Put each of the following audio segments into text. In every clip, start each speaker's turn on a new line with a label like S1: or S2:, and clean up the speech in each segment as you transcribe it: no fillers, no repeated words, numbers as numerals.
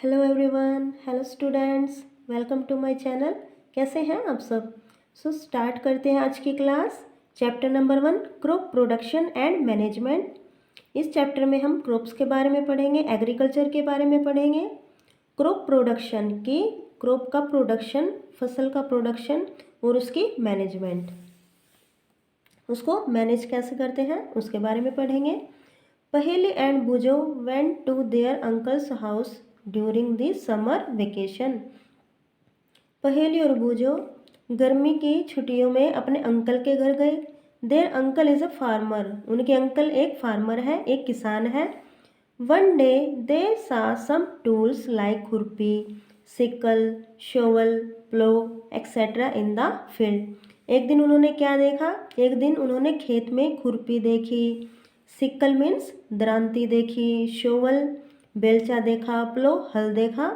S1: Hello everyone, hello students, welcome to my channel. कैसे हैं आप सब? स्टार्ट करते हैं आज की class. Chapter number 1, crop production and management. इस चैप्टर में हम क्रॉप्स के बारे में पढ़ेंगे, एग्रीकल्चर के बारे में पढ़ेंगे। क्रॉप प्रोडक्शन की, क्रॉप का प्रोडक्शन, फसल का प्रोडक्शन और उसकी मैनेजमेंट, उसको मैनेज कैसे करते हैं उसके बारे में पढ़ेंगे। Paheli and Bujo went to their uncle's house during the summer vacation. Paheli और बुजो गर्मी की छुट्टियों में अपने अंकल के घर गए। There uncle is a farmer, उनके अंकल एक फार्मर है, एक किसान है। One day they saw some tools like khurpi, sickle, shovel, plough etcetera in the field. एक दिन उन्होंने क्या देखा? एक दिन उन्होंने खेत में खुरपी देखी, सिक्कल मीन्स दरांती देखी, शोवल बेलचा देखा, प्लो हल देखा।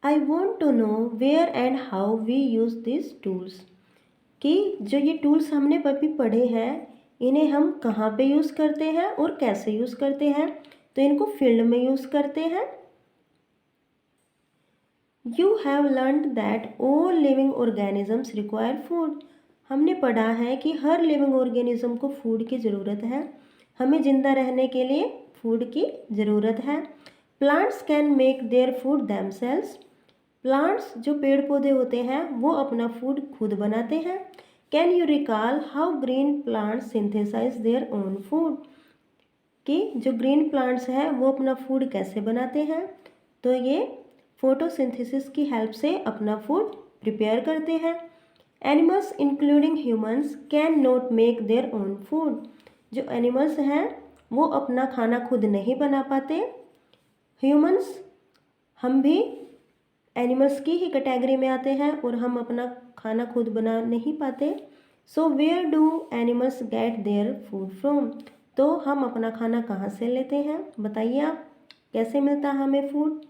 S1: I want to know where and how we use this tools. कि जो ये टूल्स हमने अभी पढ़े हैं, इन्हें हम कहाँ पे यूज़ करते हैं और कैसे यूज़ करते हैं। तो इनको फील्ड में यूज़ करते हैं। You have learned that all living organisms require food. हमने पढ़ा है कि हर लिविंग ऑर्गेनिज्म को फूड की ज़रूरत है। हमें ज़िंदा रहने के लिए फूड की ज़रूरत है। Plants can make their food themselves. Plants जो पेड़ पौधे होते हैं वो अपना फूड खुद बनाते हैं। Can you recall how green plants synthesise their own food. कि जो ग्रीन प्लांट्स हैं वो अपना फूड कैसे बनाते हैं। तो ये फोटोसिंथेसिस की हेल्प से अपना फूड प्रिपेयर करते हैं। Animals including humans can not make their own food. जो एनिमल्स हैं वो अपना खाना खुद नहीं बना पाते। ह्यूमंस, हम भी एनिमल्स की ही कैटेगरी में आते हैं और हम अपना खाना खुद बना नहीं पाते। So where do animals get their food from. तो हम अपना खाना कहाँ से लेते हैं, बताइए आप, कैसे मिलता है हमें food.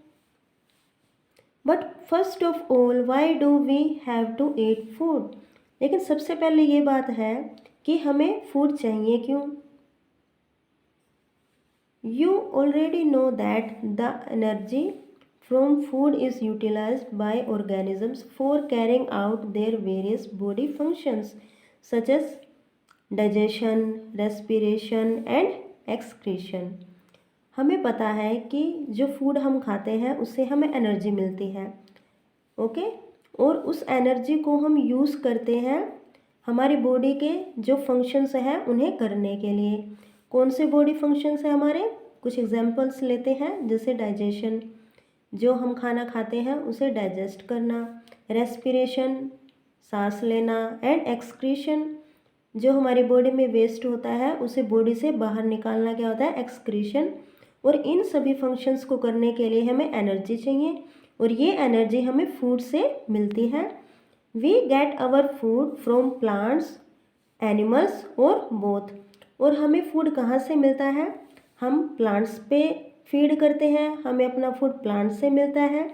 S1: But first of all why do we have to eat food. लेकिन सबसे पहले ये बात है कि हमें फूड चाहिए क्यों। You already know that the energy from food is utilized by organisms for carrying out their various body functions such as digestion, respiration and excretion। हमें पता है कि जो फूड हम खाते हैं उससे हमें एनर्जी मिलती है, ओके। और उस एनर्जी को हम यूज़ करते हैं हमारी बॉडी के जो फंक्शंस हैं उन्हें करने के लिए। कौन से बॉडी फंक्शंस हैं हमारे? कुछ एग्जांपल्स लेते हैं, जैसे डाइजेशन, जो हम खाना खाते हैं उसे डाइजेस्ट करना, रेस्पिरेशन सांस लेना, एंड एक्सक्रीशन, जो हमारी बॉडी में वेस्ट होता है उसे बॉडी से बाहर निकालना क्या होता है? एक्सक्रीशन। और इन सभी फंक्शंस को करने के लिए हमें एनर्जी चाहिए और ये एनर्जी हमें फूड से मिलती है। We get our food from plants, animals और बोथ। और हमें फूड कहाँ से मिलता है? हम प्लांट्स पे फीड करते हैं, हमें अपना फूड प्लांट से मिलता है,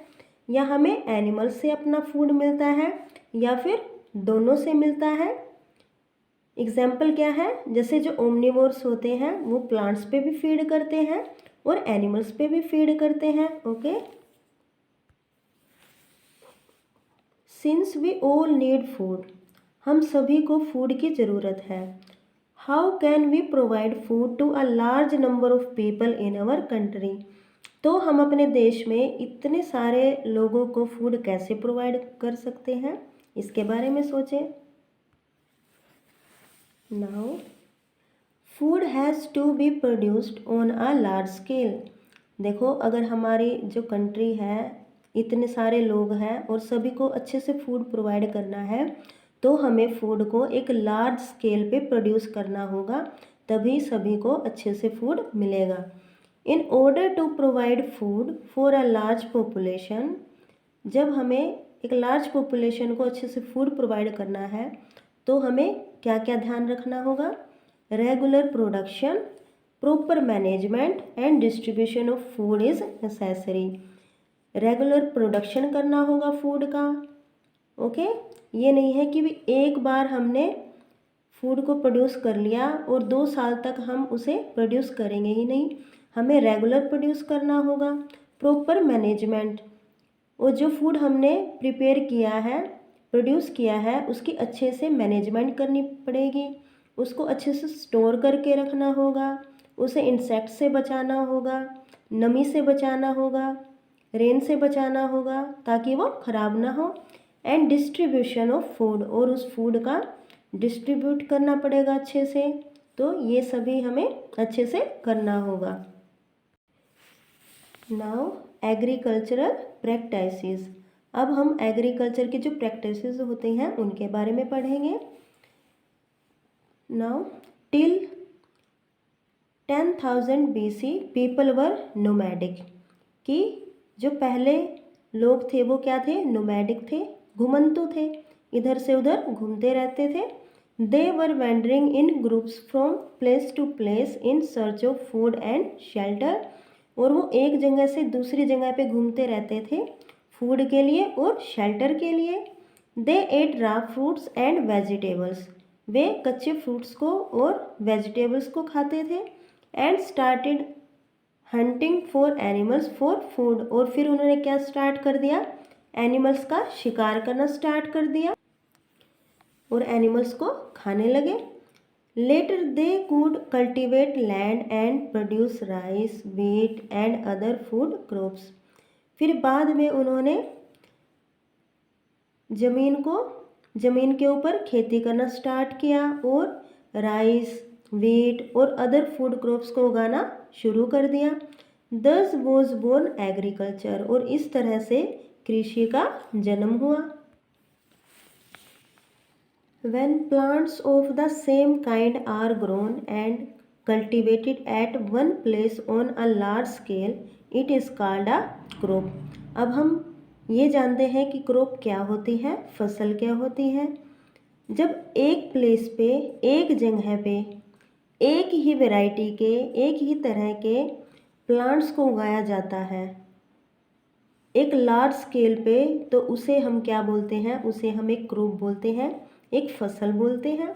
S1: या हमें एनिमल से अपना फूड मिलता है, या फिर दोनों से मिलता है। एग्जाम्पल क्या है? जैसे जो ओमनिवोर्स होते हैं वो प्लांट्स पे भी फीड करते हैं और एनिमल्स पे भी फीड करते हैं, okay. Since we all need food, हम सभी को फूड की ज़रूरत है। How can we provide food to a large number of people in our country. तो हम अपने देश में इतने सारे लोगों को फूड कैसे प्रोवाइड कर सकते हैं, इसके बारे में सोचें। Now food has to be produced on a large scale. देखो, अगर हमारी जो कंट्री है, इतने सारे लोग हैं और सभी को अच्छे से फूड प्रोवाइड करना है, तो हमें फूड को एक लार्ज स्केल पे प्रोड्यूस करना होगा, तभी सभी को अच्छे से फूड मिलेगा। In order to provide food for a large population, जब हमें एक लार्ज पॉपुलेशन को अच्छे से फूड प्रोवाइड करना है तो हमें क्या क्या ध्यान रखना होगा? Regular production, proper management and distribution of food is necessary. Regular production करना होगा फूड का, ओके। ये नहीं है कि भी एक बार हमने फूड को प्रोड्यूस कर लिया और 2 साल तक हम उसे प्रोड्यूस करेंगे ही नहीं। हमें रेगुलर प्रोड्यूस करना होगा। प्रॉपर मैनेजमेंट, और जो फूड हमने प्रिपेयर किया है, प्रोड्यूस किया है, उसकी अच्छे से मैनेजमेंट करनी पड़ेगी। उसको अच्छे से स्टोर करके रखना होगा, उसे इंसेक्ट से बचाना होगा, नमी से बचाना होगा, रेन से बचाना होगा ताकि वो ख़राब ना हो। एंड डिस्ट्रीब्यूशन ऑफ फूड, और उस फूड का डिस्ट्रीब्यूट करना पड़ेगा अच्छे से। तो ये सभी हमें अच्छे से करना होगा। नाउ एग्रीकल्चरल प्रैक्टिसेस, अब हम एग्रीकल्चर के जो प्रैक्टिसेस होते हैं उनके बारे में पढ़ेंगे। Now till 10,000 BC people were nomadic, कि जो पहले लोग थे वो क्या थे, नोमैडिक थे, घुमंतु थे, इधर से उधर घूमते रहते थे। They were wandering in groups from place to place in search of food and shelter, और वो एक जगह से दूसरी जगह पे घूमते रहते थे फूड के लिए और शेल्टर के लिए। They ate raw fruits and vegetables, वे कच्चे फ्रूट्स को और वेजिटेबल्स को खाते थे। And started hunting for animals for food, और फिर उन्होंने क्या स्टार्ट कर दिया, एनिमल्स का शिकार करना स्टार्ट कर दिया और एनिमल्स को खाने लगे। Later they could cultivate land and produce rice, wheat and other food crops, फिर बाद में उन्होंने ज़मीन के ऊपर खेती करना स्टार्ट किया और राइस, व्हीट और अदर फूड क्रॉप्स को उगाना शुरू कर दिया। दस वॉज बोर्न एग्रीकल्चर, और इस तरह से कृषि का जन्म हुआ। When plants of the same kind are grown and cultivated at one place on a large scale, it is called a crop. अब हम ये जानते हैं कि क्रॉप क्या होती है, फसल क्या होती है। जब एक प्लेस पे, एक जगह पे एक ही वैरायटी के, एक ही तरह के प्लांट्स को उगाया जाता है एक लार्ज स्केल पे, तो उसे हम क्या बोलते हैं, उसे हम एक क्रॉप बोलते हैं, एक फसल बोलते हैं।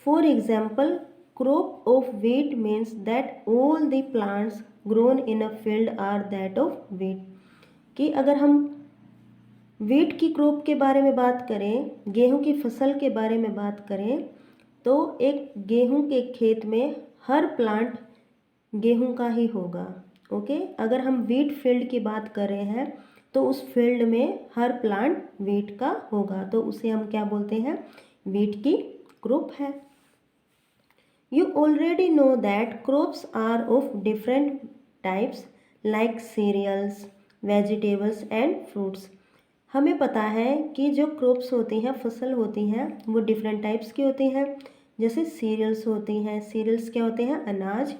S1: For example, crop of wheat means that all the plants grown in a field are that of wheat, कि अगर हम व्हीट की क्रॉप के बारे में बात करें, गेहूं की फसल के बारे में बात करें, तो एक गेहूं के खेत में हर प्लांट गेहूं का ही होगा। ओके, अगर हम व्हीट फील्ड की बात कर रहे हैं तो उस फील्ड में हर प्लांट व्हीट का होगा, तो उसे हम क्या बोलते हैं, व्हीट की क्रॉप है। You already know that crops are of different types like cereals, vegetables and fruits. हमें पता है कि जो क्रॉप्स होती हैं, फसल होती हैं, वो डिफरेंट टाइप्स की होती हैं। जैसे सीरियल्स होती हैं, सीरियल्स क्या होते हैं, अनाज।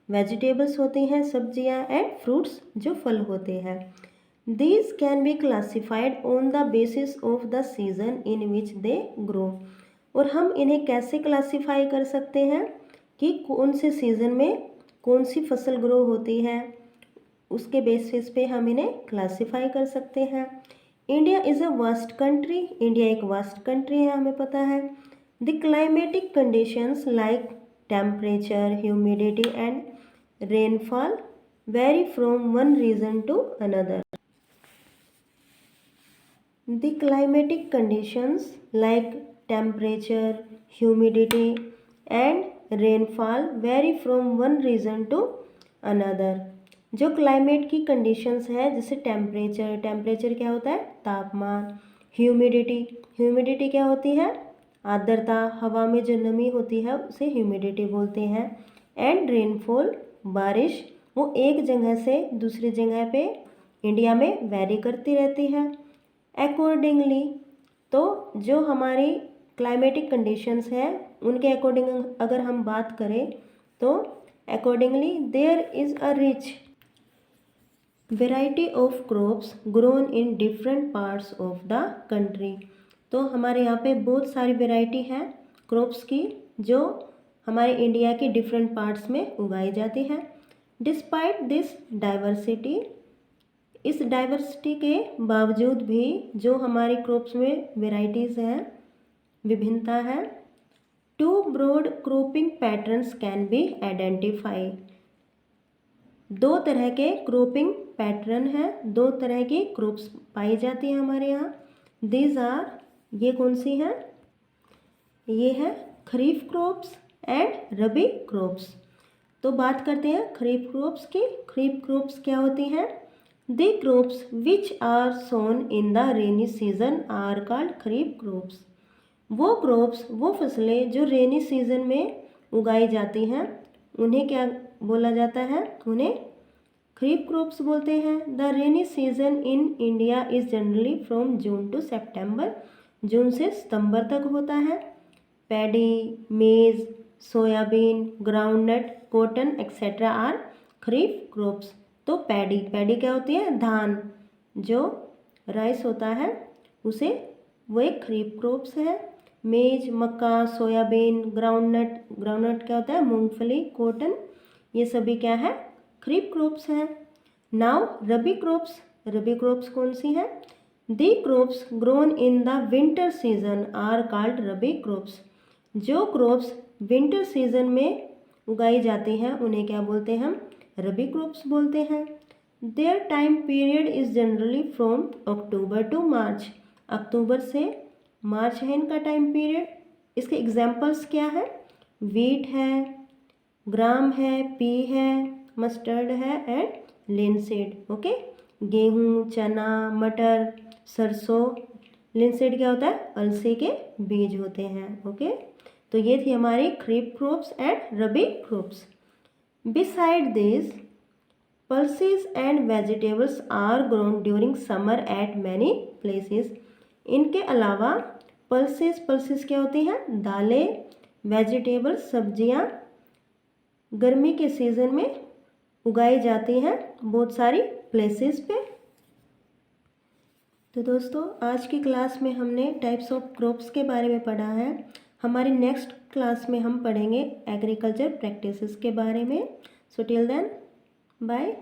S1: वेजिटेबल्स होती हैं, सब्जियां, एंड फ्रूट्स जो फल होते हैं। These can be classified on the basis of the season in which they grow, और हम इन्हें कैसे क्लासिफाई कर सकते हैं कि कौन से सीज़न में कौन सी फसल ग्रो होती है, उसके बेसिस पे हम इन्हें क्लासिफाई कर सकते हैं। India is a vast country, India एक वास्ट कंट्री है, हमें पता है। The climatic conditions like temperature, humidity and rainfall vary from one region to another. The climatic conditions like temperature, humidity and rainfall vary from one region to another. जो climate की conditions है, जैसे temperature, temperature क्या होता है, तापमान। Humidity, humidity क्या होती है, आर्द्रता, हवा में जो नमी होती है उसे ह्यूमिडिटी बोलते हैं। एंड रेनफॉल, बारिश, वो एक जगह से दूसरी जगह पे इंडिया में वेरी करती रहती है। अकॉर्डिंगली, तो जो हमारी क्लाइमेटिक कंडीशंस हैं उनके अकॉर्डिंग अगर हम बात करें तो accordingly there is a rich variety of crops grown in different parts of the country. तो हमारे यहाँ पे बहुत सारी वेराइटी है क्रॉप्स की जो हमारे इंडिया के डिफरेंट पार्ट्स में उगाई जाती है। डिस्पाइट दिस डाइवर्सिटी, इस डाइवर्सिटी के बावजूद भी जो हमारी क्रॉप्स में वेराइटीज़ हैं, विभिन्नता है, two broad cropping patterns can be identify, दो तरह के क्रॉपिंग पैटर्न है, दो तरह की क्रॉप्स पाई जाती हैं हमारे यहाँ। दीज आर, ये कौन सी हैं? ये है kharif crops and rabi crops. तो बात करते हैं खरीफ क्रॉप्स की। खरीफ क्रॉप्स क्या होती हैं? The crops which are sown in the rainy season are called kharif crops. वो क्रॉप्स, वो फसलें जो रेनी सीजन में उगाई जाती हैं, उन्हें क्या बोला जाता है? उन्हें खरीफ क्रॉप्स बोलते हैं। The rainy season in India is generally from June to September. जून से सितंबर तक होता है। Paddy, maize, soybean, groundnut, cotton etcetera are kharif crops. तो पैडी, पैडी क्या होती है? धान, जो राइस होता है उसे, वो एक खरीफ क्रॉप्स है। मेज, मक्का, सोयाबीन, ग्राउंडनट, ग्राउंडनट क्या होता है? मूंगफली, कॉटन, ये सभी क्या है? खरीफ क्रॉप्स हैं। Now rabi crops, rabi crops कौन सी हैं? The crops grown in the winter season are called rabi crops. जो क्रॉप्स विंटर सीजन में उगाई जाती हैं उन्हें क्या बोलते हैं हम? रबी क्रॉप्स बोलते हैं। Their time period is generally from October to March. अक्टूबर से मार्च है इनका टाइम पीरियड। इसके एग्जाम्पल्स क्या है? वीट है, ग्राम है, पी है, मस्टर्ड है एंड लिनसीड। ओके, गेहूँ, चना, मटर, सरसों। लिनसीड क्या होता है? अलसी के बीज होते हैं। ओके, तो ये थी हमारी kharif crops and rabi crops. Beside this, pulses and vegetables are grown during summer at many places. इनके अलावा पल्सेस, पल्सेस क्या होती हैं? दालें, वेजिटेबल्स, सब्जियां गर्मी के सीज़न में उगाई जाती हैं बहुत सारी प्लेसेस पे। तो दोस्तों, आज की क्लास में हमने टाइप्स ऑफ क्रॉप्स के बारे में पढ़ा है। हमारी नेक्स्ट क्लास में हम पढ़ेंगे एग्रीकल्चर प्रैक्टिसेस के बारे में। So till then, bye.